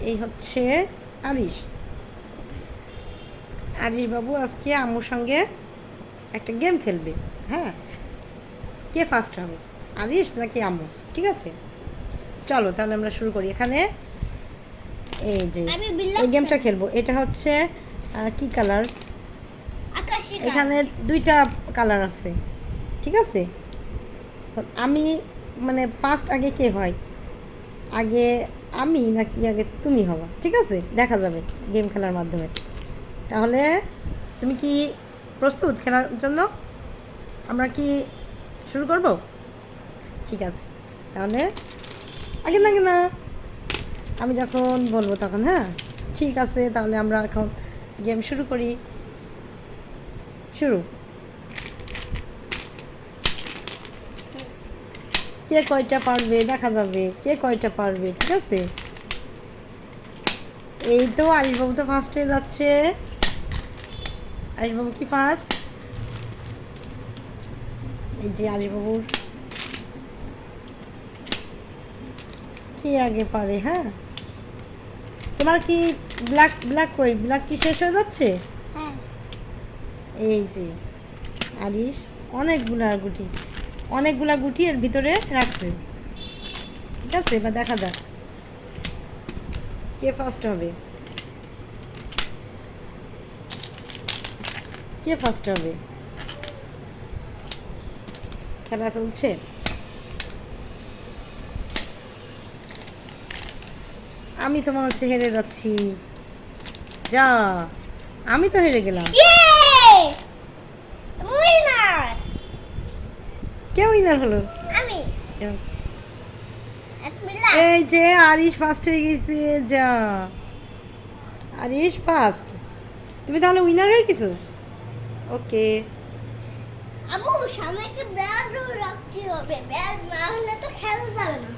এই হচ্ছে আরিশ। আরিশ বাবু আজকে আম্মুর সঙ্গে একটা গেম খেলবে। হ্যাঁ, কে ফার্স্ট হবে, আরিশ নাকি আম্মু? ঠিক আছে, চলো তাহলে আমরা শুরু করি। এখানে এই যে এই গেমটা খেলবো। এটা হচ্ছে কি কালার? এখানে দুইটা কালার আছে, ঠিক আছে। আমি মানে ফার্স্ট আগে কে হয়, আগে আমি নাকি আগে তুমি হবা, ঠিক আছে, দেখা যাবে গেম খেলার মাধ্যমে। তাহলে তুমি কি প্রস্তুত খেলার জন্য? আমরা কি শুরু করব? ঠিক আছে, তাহলে আগে না না আমি যখন বলবো তখন। হ্যাঁ ঠিক আছে, তাহলে আমরা এখন গেম শুরু করি। শুরু। কে কয়টা পারবে দেখা যাবে, কে কয়টা পারবে, ঠিক আছে। এই তো আরিশবাবু তো ফার্স্ট হয়ে যাচ্ছে। আরিশবাবু কি ফার্স্ট? এই যে আরিশবাবুর কে আগে পারে। হ্যাঁ, তোমার কি ব্ল্যাক ব্ল্যাক কই, ব্ল্যাক কি শেষ হয়ে যাচ্ছে? এই যে আরিশ অনেকগুলা গুটি এর ভিতরে রাখছে, ঠিক আছে। এবার দেখা যাক কে ফার্স্ট হবে, কে ফার্স্ট হবে। খেলা চলছে। আমি তো মনে হচ্ছে হেরে যাচ্ছি। যা, আমি তো হেরে গেলাম। কে উইনার হলো? এই যে আরিশ ফার্স্ট হয়ে গেছে। যা, আরিশ ফার্স্ট। তুমি তাহলে উইনার হয়ে গেছো। ওকে। আম্মু সামনে একটা ব্যাগ রাখতে হবে, ব্যাগ না হলে তো খেলা যাবে না।